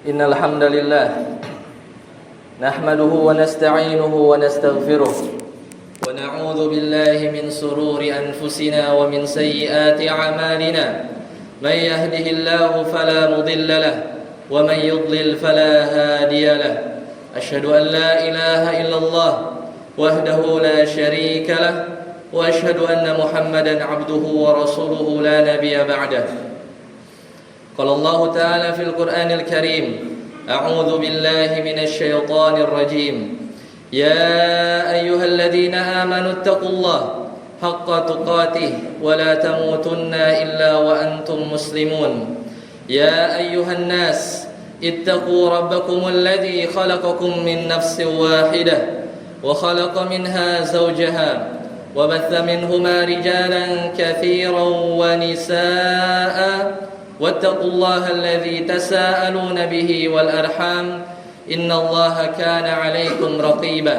Innal hamdalillah nahmaduhu wa nasta'inuhu wa nastaghfiruh wa na'udzu billahi min sururi anfusina wa min sayyiati a'malina may yahdihillahu fala mudilla lahu wa may yudlil fala hadiya lahu asyhadu an la ilaha illallah wahdahu la syarika lahu wa asyhadu anna Muhammadan 'abduhu wa rasuluhu la nabiyya ba'dahu. قال الله تعالى في القرآن الكريم أعوذ بالله من الشيطان الرجيم يا أيها الذين آمنوا اتقوا الله حق تقاته ولا تموتن إلا وأنتم مسلمون يا أيها الناس اتقوا ربكم الذي خلقكم من نفس واحدة وخلق منها زوجها وبث منهما رجالا كثيرا ونساء واتقوا الله الذي تساءلون به والأرحام إن الله كان عليكم رقيبا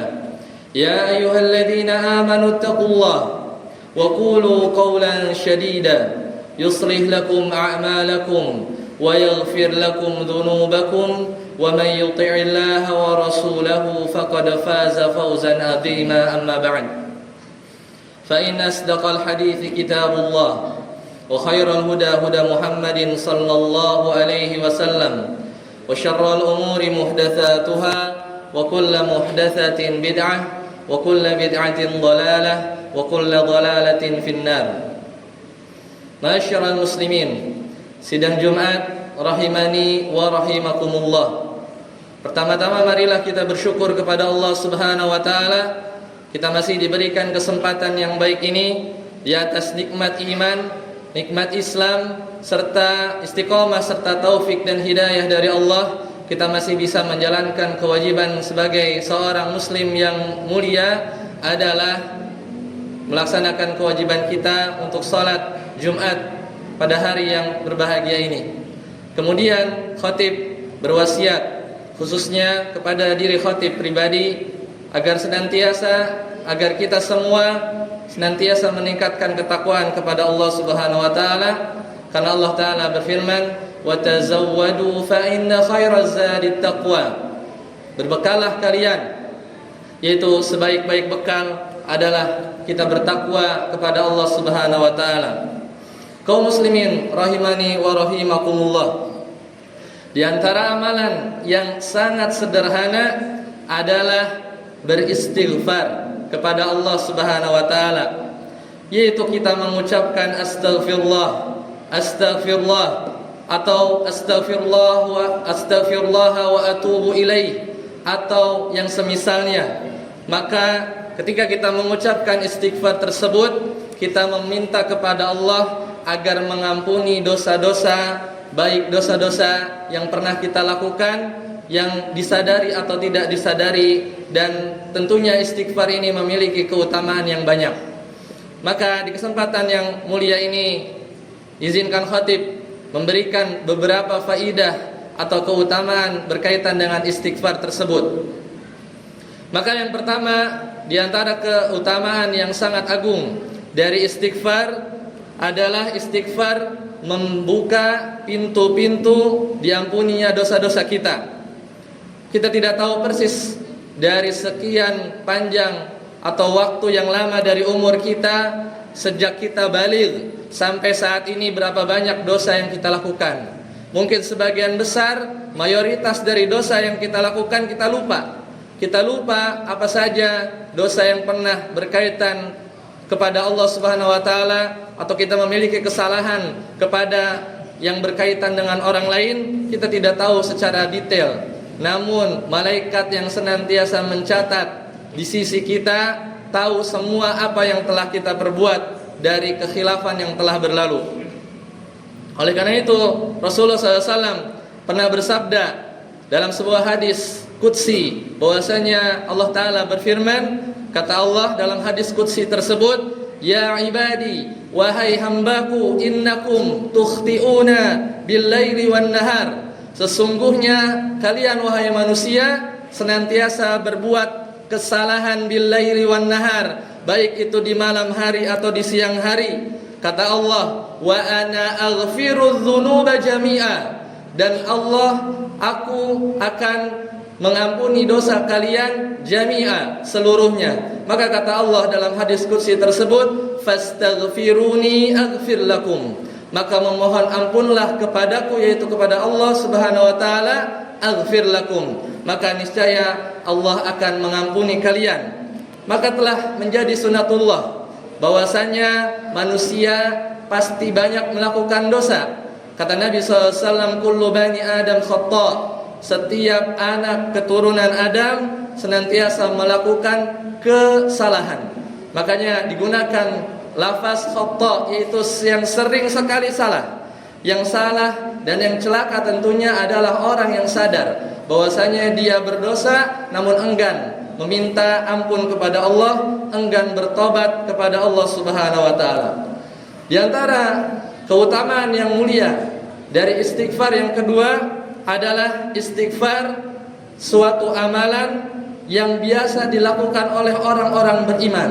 يا أيها الذين آمنوا اتقوا الله وقولوا قولا شديدا يصلح لكم أعمالكم ويغفر لكم ذنوبكم ومن يطع الله ورسوله فقد فاز فوزا عظيما أما بعد فإن أصدق الحديث كتاب الله وخير الهدى هدى محمد صلى الله عليه وسلم وشر الأمور محدثاتها وكل محدثة بدعة وكل بدعة ضلالة وكل ضلالة في النار. Ma'asyiral muslimin, sidang Jumat rahimani wa rahimakumullah. Pertama-tama marilah kita bersyukur kepada Allah Subhanahu wa taala. Kita masih diberikan kesempatan yang baik ini di atas nikmat iman, nikmat Islam, serta istiqomah, serta taufik dan hidayah dari Allah. Kita masih bisa menjalankan kewajiban sebagai seorang muslim yang mulia adalah melaksanakan kewajiban kita untuk salat Jumat pada hari yang berbahagia ini. Kemudian khatib berwasiat khususnya kepada diri khatib pribadi agar kita semua senantiasa meningkatkan ketakwaan kepada Allah Subhanahu wa taala, karena Allah taala berfirman wa tazawwadu fa inna khairaz zadit taqwa. Berbekalah kalian, yaitu sebaik-baik bekal adalah kita bertakwa kepada Allah Subhanahu wa taala. Kaum muslimin rahimani wa rahimakumullah, di antara amalan yang sangat sederhana adalah beristighfar kepada Allah Subhanahu wa taala, yaitu kita mengucapkan astaghfirullah, astaghfirullah, atau astaghfirullah wa atubu ilaih, atau yang semisalnya. Maka ketika kita mengucapkan istighfar tersebut, kita meminta kepada Allah agar mengampuni dosa-dosa, baik dosa-dosa yang pernah kita lakukan, yang disadari atau tidak disadari, dan tentunya istighfar ini memiliki keutamaan yang banyak. Maka di kesempatan yang mulia ini, izinkan khatib memberikan beberapa faidah atau keutamaan berkaitan dengan istighfar tersebut. Maka yang pertama, di antara keutamaan yang sangat agung dari istighfar adalah istighfar membuka pintu-pintu diampuninya dosa-dosa kita. Kita tidak tahu persis dari sekian panjang atau waktu yang lama dari umur kita, sejak kita baligh sampai saat ini, berapa banyak dosa yang kita lakukan. Mungkin sebagian besar, mayoritas dari dosa yang kita lakukan kita lupa. Kita lupa apa saja dosa yang pernah berkaitan kepada Allah Subhanahu wa taala, atau kita memiliki kesalahan kepada yang berkaitan dengan orang lain, kita tidak tahu secara detail. Namun malaikat yang senantiasa mencatat di sisi kita tahu semua apa yang telah kita perbuat dari kekhilafan yang telah berlalu. Oleh karena itu, Rasulullah SAW pernah bersabda dalam sebuah hadis qudsi bahwasanya Allah Ta'ala berfirman, kata Allah dalam hadis qudsi tersebut, ya ibadi, wahai hambaku, innakum tukhti'una bil-laili wan-nahar. Sesungguhnya kalian wahai manusia senantiasa berbuat kesalahan bil-laili wan-nahar, baik itu di malam hari atau di siang hari. Kata Allah, wa ana aghfiru dzunuba jami'a, dan Allah, aku akan mengampuni dosa kalian jami'a, seluruhnya. Maka kata Allah dalam hadis qudsi tersebut, fastaghfiruni aghfir lakum, maka memohon ampunlah kepadaku, yaitu kepada Allah Subhanahu wa taala, aghfir lakum, maka niscaya Allah akan mengampuni kalian. Maka telah menjadi sunatullah bahwasanya manusia pasti banyak melakukan dosa. Kata Nabi SAW, kullu bani Adam khata', setiap anak keturunan Adam senantiasa melakukan kesalahan. Makanya digunakan lafaz khata', yaitu yang sering sekali salah. Yang salah dan yang celaka tentunya adalah orang yang sadar bahwasanya dia berdosa namun enggan meminta ampun kepada Allah, enggan bertobat kepada Allah Subhanahu wa taala. Di antara keutamaan yang mulia dari istighfar yang kedua adalah istighfar suatu amalan yang biasa dilakukan oleh orang-orang beriman.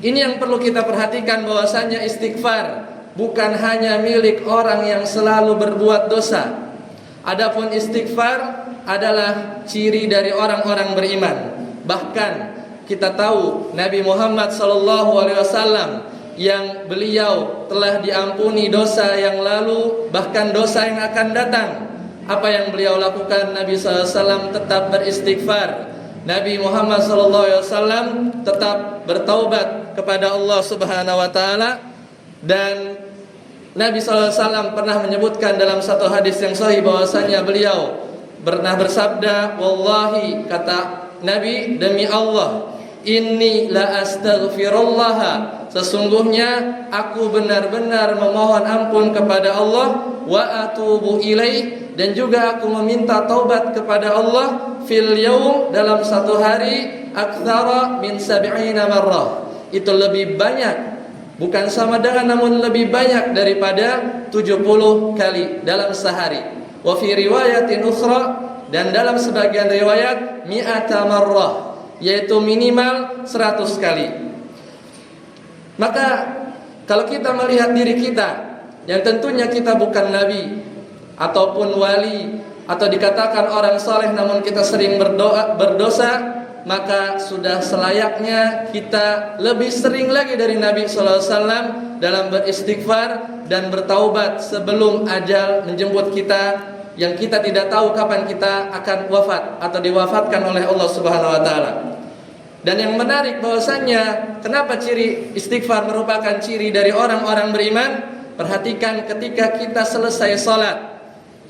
Ini yang perlu kita perhatikan, bahwasanya istighfar bukan hanya milik orang yang selalu berbuat dosa. Adapun istighfar adalah ciri dari orang-orang beriman. Bahkan kita tahu Nabi Muhammad SAW yang beliau telah diampuni dosa yang lalu, bahkan dosa yang akan datang. Apa yang beliau lakukan? Nabi SAW tetap beristighfar. Nabi Muhammad SAW tetap bertaubat kepada Allah Subhanahu wa taala. Dan Nabi SAW pernah menyebutkan dalam satu hadis yang sahih bahwasanya beliau pernah bersabda, wallahi, kata Nabi, demi Allah, inni la astaghfirullah, sesungguhnya aku benar-benar memohon ampun kepada Allah, wa atubu ilaih, dan juga aku meminta taubat kepada Allah, fil yaum, dalam satu hari, aktsara min 70 marrah, itu lebih banyak, bukan sama dengan, namun lebih banyak daripada 70 kali dalam sehari. Wa fi riwayatin ukhra, dan dalam sebagian riwayat mi'ata marrah, yaitu minimal 100 kali. Maka kalau kita melihat diri kita, yang tentunya kita bukan nabi ataupun wali atau dikatakan orang saleh, namun kita sering berdosa, maka sudah selayaknya kita lebih sering lagi dari Nabi SAW dalam beristighfar dan bertaubat sebelum ajal menjemput kita, yang kita tidak tahu kapan kita akan wafat atau diwafatkan oleh Allah Subhanahu wa taala. Dan yang menarik bahwasanya kenapa ciri istighfar merupakan ciri dari orang-orang beriman? Perhatikan ketika kita selesai salat,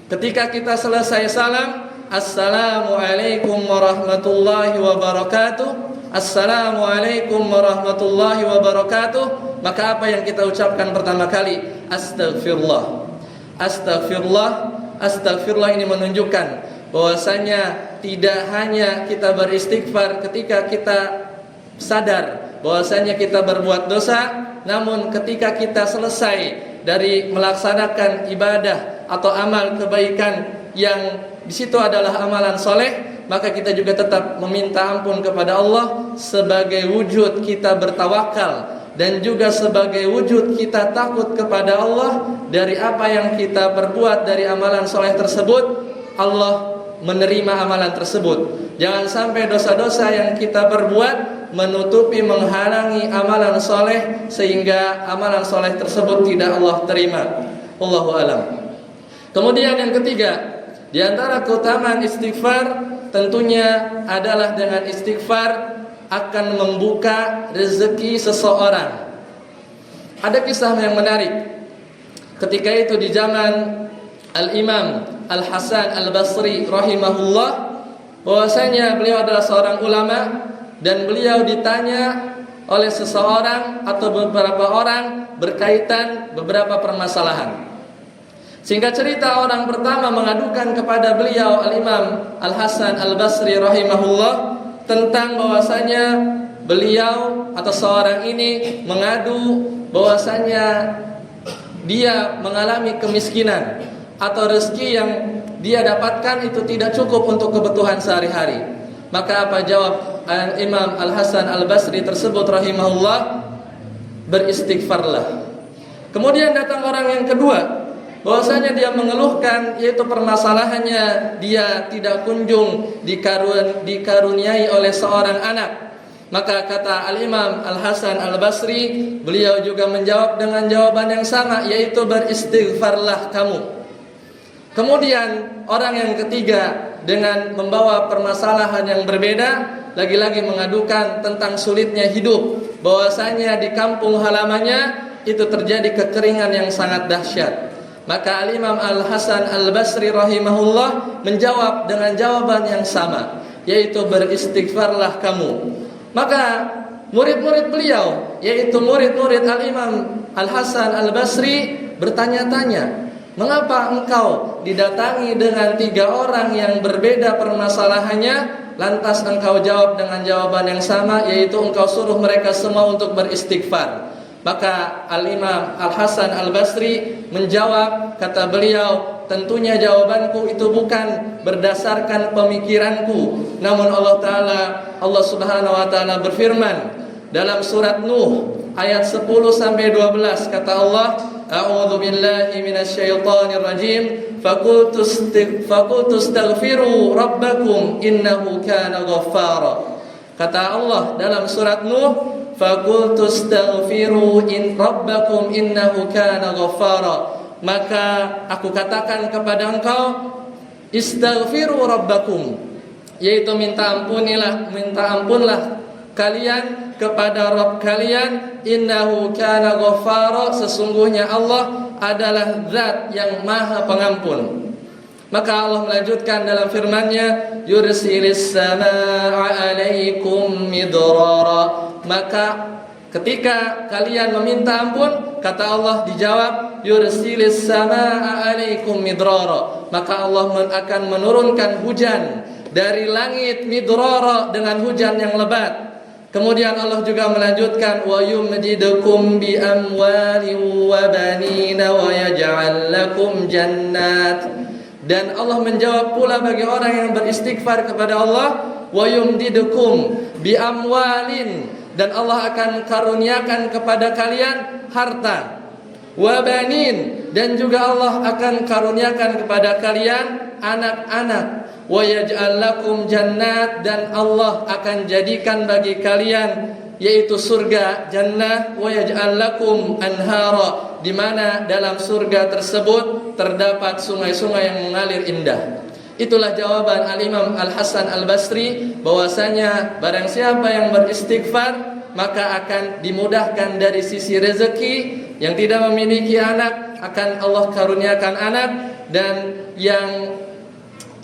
ketika kita selesai salam, assalamualaikum warahmatullahi wabarakatuh, assalamualaikum warahmatullahi wabarakatuh, maka apa yang kita ucapkan pertama kali? Astaghfirullah. Astaghfirullah. Astagfirullah ini menunjukkan bahwasanya tidak hanya kita beristighfar ketika kita sadar bahwasanya kita berbuat dosa, namun ketika kita selesai dari melaksanakan ibadah atau amal kebaikan yang di situ adalah amalan soleh, maka kita juga tetap meminta ampun kepada Allah sebagai wujud kita bertawakal dan juga sebagai wujud kita takut kepada Allah dari apa yang kita perbuat dari amalan soleh tersebut. Allah menerima amalan tersebut. Jangan sampai dosa-dosa yang kita perbuat menutupi, menghalangi amalan soleh sehingga amalan soleh tersebut tidak Allah terima. Wallahu alam. Kemudian yang ketiga, di antara keutamaan istighfar tentunya adalah dengan istighfar akan membuka rezeki seseorang. Ada kisah yang menarik. Ketika itu di zaman Al-Imam Al-Hasan Al-Basri rahimahullah, bahwasanya beliau adalah seorang ulama dan beliau ditanya oleh seseorang atau beberapa orang berkaitan beberapa permasalahan. Singkat cerita, orang pertama mengadukan kepada beliau Al-Imam Al-Hasan Al-Basri rahimahullah tentang bahwasanya beliau atau seorang ini mengadu bahwasanya dia mengalami kemiskinan atau rezeki yang dia dapatkan itu tidak cukup untuk kebutuhan sehari-hari. Maka apa jawab Imam Al-Hasan Al-Basri tersebut rahimahullah? Beristighfarlah. Kemudian datang orang yang kedua, bahwasanya dia mengeluhkan yaitu permasalahannya dia tidak kunjung dikaruniai oleh seorang anak. Maka kata Al-Imam Al-Hasan Al-Basri, beliau juga menjawab dengan jawaban yang sama, yaitu beristighfarlah kamu. Kemudian orang yang ketiga dengan membawa permasalahan yang berbeda, lagi-lagi mengadukan tentang sulitnya hidup, bahwasanya di kampung halamannya itu terjadi kekeringan yang sangat dahsyat. Maka Al-Imam Al-Hasan Al-Basri rahimahullah menjawab dengan jawaban yang sama, yaitu beristighfarlah kamu. Maka murid-murid beliau, yaitu murid-murid Al-Imam Al-Hasan Al-Basri bertanya-tanya, mengapa engkau didatangi dengan 3 orang yang berbeda permasalahannya, lantas engkau jawab dengan jawaban yang sama, yaitu engkau suruh mereka semua untuk beristighfar. Maka Al-Imam Al-Hasan Al-Basri menjawab, kata beliau, tentunya jawabanku itu bukan berdasarkan pemikiranku, namun Allah Subhanahu wa taala berfirman dalam surat Nuh ayat 10 sampai 12, kata Allah, A'udzu billahi minasyaitonir rajim, faqultu astaghfiru rabbakum innahu kana ghaffara. Kata Allah dalam surat Nuh, faqultu astaghfiru rabbakum innahu kana ghaffara. Maka aku katakan kepada engkau, istaghfiru rabbakum, yaitu minta ampunlah kalian kepada Rabb kalian, innahu kana ghaffara, sesungguhnya Allah adalah zat yang maha pengampun. Maka Allah melanjutkan dalam firman-Nya, yursilis samaa'a 'alaikum midrara. Maka ketika kalian meminta ampun, kata Allah dijawab, yursilis samaa'a 'alaikum midrara. Maka Allah akan menurunkan hujan dari langit midrara, dengan hujan yang lebat. Kemudian Allah juga melanjutkan, wa yumdidukum bi amwalin wa banina wa yaj'al lakum jannat. Dan Allah menjawab pula bagi orang yang beristighfar kepada Allah, wa yumdidukum bi amwalin, dan Allah akan karuniakan kepada kalian harta, wa banin, dan juga Allah akan karuniakan kepada kalian anak-anak, wa yaj'al lakum jannat, dan Allah akan jadikan bagi kalian yaitu surga jannah, wa yaj'al lakum anhara, di mana dalam surga tersebut terdapat sungai-sungai yang mengalir indah. Itulah jawaban Al-Imam Al-Hasan Al-Basri, bahwasanya barang siapa yang beristighfar maka akan dimudahkan dari sisi rezeki. Yang tidak memiliki anak akan Allah karuniakan anak, dan yang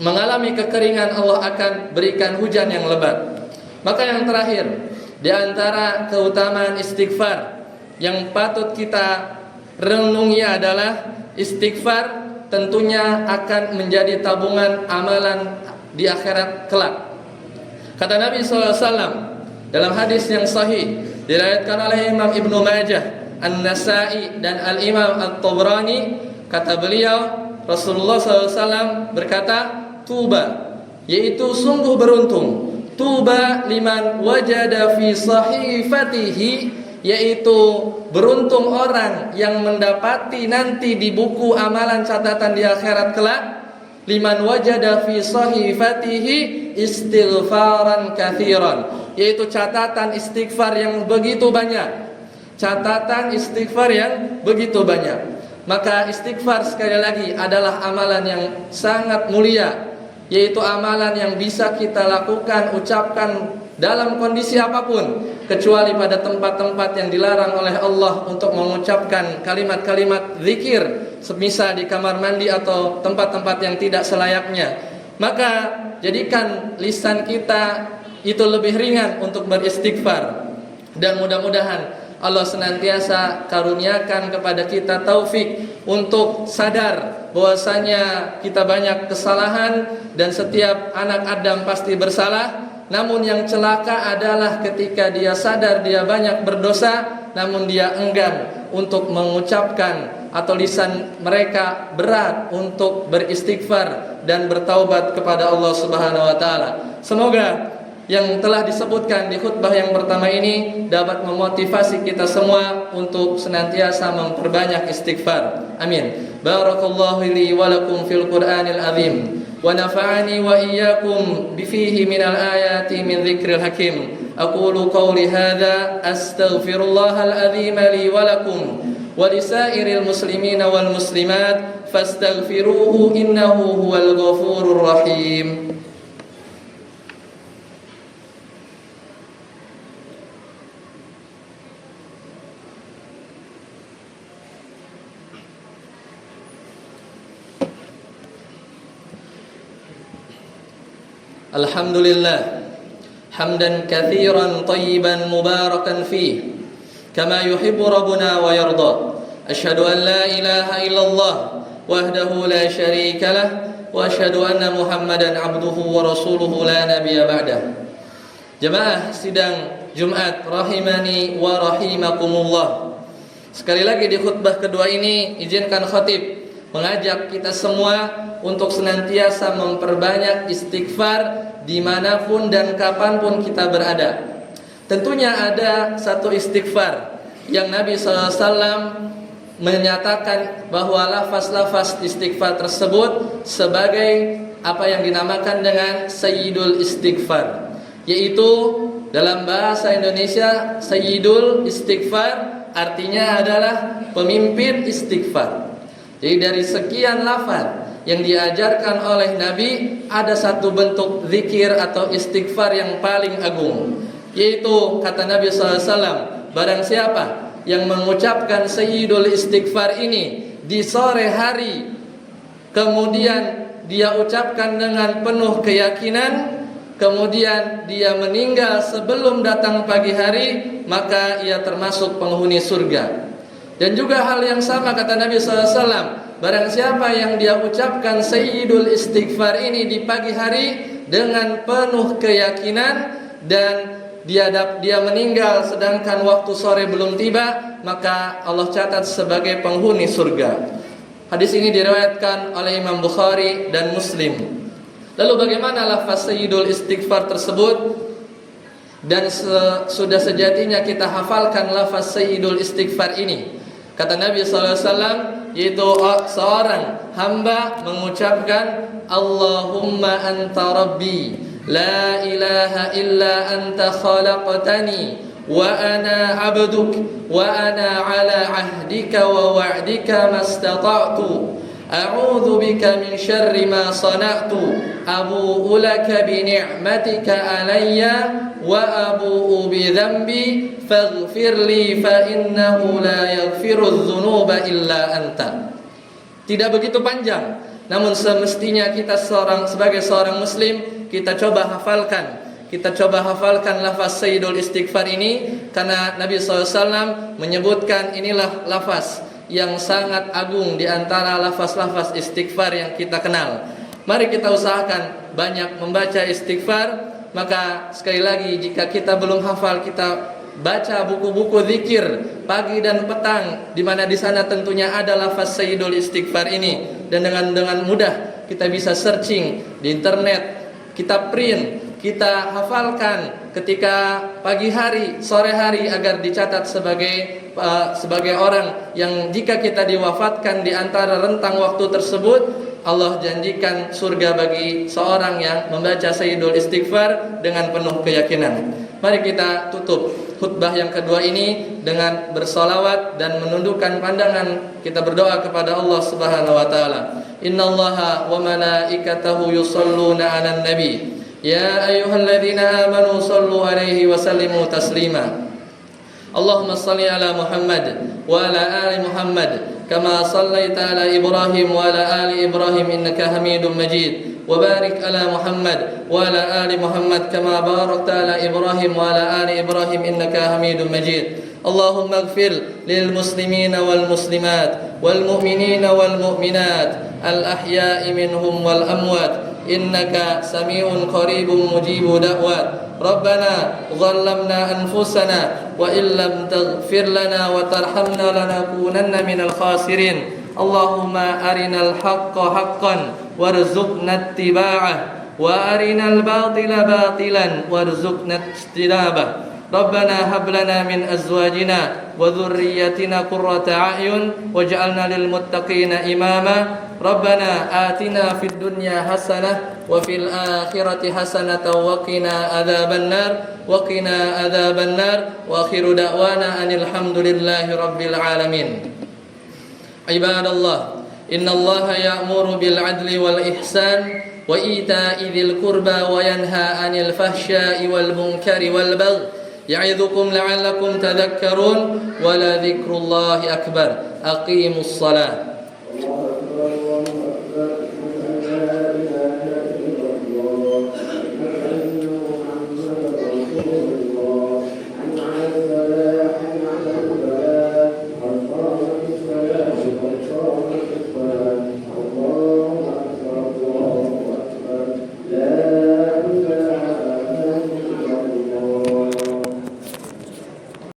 mengalami kekeringan Allah akan berikan hujan yang lebat. Maka yang terakhir, di antara keutamaan istighfar yang patut kita renungi adalah istighfar tentunya akan menjadi tabungan amalan di akhirat kelak. Kata Nabi SAW, Dalam hadis yang sahih diriwayatkan oleh Imam Ibnu Majah, An-Nasa'i dan Al-Imam At-Tabrani, kata beliau Rasulullah SAW berkata, tuba, yaitu sungguh beruntung, tuba liman wajada fi sahifatihi, yaitu beruntung orang yang mendapati nanti di buku amalan catatan di akhirat kelak, liman wajada fi sahifatihi istighfaran katsiran, yaitu catatan istighfar yang begitu banyak. Catatan istighfar yang begitu banyak. Maka istighfar sekali lagi adalah amalan yang sangat mulia, yaitu amalan yang bisa kita lakukan, ucapkan dalam kondisi apapun, kecuali pada tempat-tempat yang dilarang oleh Allah untuk mengucapkan kalimat-kalimat zikir, semisal di kamar mandi atau tempat-tempat yang tidak selayaknya. Maka jadikan lisan kita itu lebih ringan untuk beristighfar, dan mudah-mudahan Allah senantiasa karuniakan kepada kita taufik untuk sadar bahwasanya kita banyak kesalahan dan setiap anak Adam pasti bersalah. Namun yang celaka adalah ketika dia sadar dia banyak berdosa, namun dia enggan untuk mengucapkan, atau lisan mereka berat untuk beristighfar dan bertaubat kepada Allah Subhanahu wa taala. Semoga yang telah disebutkan di khutbah yang pertama ini dapat memotivasi kita semua untuk senantiasa memperbanyak istighfar. Amin. Barakallahu li wa lakum fil Qur'anil azim wa nafa'ani wa iyyakum bifihi minal ayati min dzikril hakim. Aqulu qawli hadza astaghfirullahal azim li wa lakum wa lisairil muslimina wal muslimat fastaghfiruhu innahu huwal ghafurur rahim. Alhamdulillah hamdan katsiran tayyiban mubarakan fih kama yuhibbu rabbuna wa yarda. Asyhadu an la ilaha illallah wahdahu la syarika lah wa asyhadu anna Muhammadan abduhu wa rasuluhu la nabiyya ba'dah. Jemaah sidang Jumat rahimani wa rahimakumullah. Sekali lagi di khutbah kedua ini izinkan khatib mengajak kita semua untuk senantiasa memperbanyak istighfar dimanapun dan kapanpun kita berada. Tentunya ada satu istighfar yang Nabi SAW menyatakan bahwa lafaz-lafaz istighfar tersebut sebagai apa yang dinamakan dengan Sayyidul Istighfar, yaitu dalam bahasa Indonesia Sayyidul Istighfar artinya adalah pemimpin istighfar. Jadi dari sekian lafaz yang diajarkan oleh Nabi, ada satu bentuk zikir atau istighfar yang paling agung, yaitu kata Nabi SAW, barang siapa yang mengucapkan Sayyidul Istighfar ini di sore hari, kemudian dia ucapkan dengan penuh keyakinan, kemudian dia meninggal sebelum datang pagi hari, maka ia termasuk penghuni surga. Dan juga hal yang sama kata Nabi SAW, barang siapa yang dia ucapkan Sayyidul Istighfar ini di pagi hari dengan penuh keyakinan dan dia meninggal sedangkan waktu sore belum tiba, maka Allah catat sebagai penghuni surga. Hadis ini diriwayatkan oleh Imam Bukhari dan Muslim. Lalu bagaimana lafaz Sayyidul Istighfar tersebut? Dan sudah sejatinya kita hafalkan lafaz Sayyidul Istighfar ini. Kata Nabi SAW, yaitu seorang hamba mengucapkan Allahumma anta rabbi la ilaha illa anta khalaqtani wa ana abduk wa ana ala ahdika wa wa'dika mastata'tu a'udzu bika min syarri ma sana'tu abu'u laka bi ni'matika alayya wa abu'u bi dhanbi faghfir li fa innahu la yaghfiru dzunuba illa anta. Tidak begitu panjang, namun semestinya kita sebagai seorang muslim kita coba hafalkan lafaz Sayyidul Istighfar ini, karena Nabi SAW menyebutkan inilah lafaz yang sangat agung di antara lafaz-lafaz istighfar yang kita kenal. Mari kita usahakan banyak membaca istighfar, Maka sekali lagi, jika kita belum hafal, kita baca buku-buku zikir pagi dan petang, di mana di sana tentunya ada lafaz Sayyidul Istighfar ini, dan dengan mudah kita bisa searching di internet, kita print, kita hafalkan ketika pagi hari, sore hari, agar dicatat sebagai orang yang jika kita diwafatkan di antara rentang waktu tersebut, Allah janjikan surga bagi seorang yang membaca Sayyidul Istighfar dengan penuh keyakinan. Mari kita tutup khutbah yang kedua ini dengan bersolawat dan menundukkan pandangan, kita berdoa kepada Allah Subhanahu wa taala. Innallaha wa malaikatahu yusholluna 'alan nabi. Ya ayyuhalladzina amanu shallu 'alaihi wa sallimu taslima. Allahumma shalli ala Muhammad wa ala ali Muhammad kama shallaita ala Ibrahim wa ala ali Ibrahim innaka Hamidum Majid. وبارك على محمد وعلى آل محمد كما باركت على إبراهيم وعلى آل إبراهيم إنك حميد مجيد. اللهم اغفر للمسلمين والمسلمات والمؤمنين والمؤمنات الأحياء منهم والأموات إنك سميع قريب مجيب دعوات. ربنا ظلمنا أنفسنا وإن لم تغفر لنا وترحمنا لنكونن من الخاسرين. اللهم أرنا الحق حقا وارزقنا اتباعه وأرنا الباطل باطلا وارزقنا اجتنابه. ربنا هب لنا من أزواجنا وذريتنا قرة أعين واجعلنا للمتقين إماما. ربنا آتنا في الدنيا حسنة وفي الآخرة حسنة وقنا عذاب النار وآخر دعوانا أن الحمد لله رب العالمين. عباد الله، إن الله يأمر بالعدل والإحسان وإيتاء ذي القربى وينهى عن الفحشاء والمنكر والبغي يعظكم لعلكم تذكرون ولذكر الله أكبر. أقيموا الصلاة.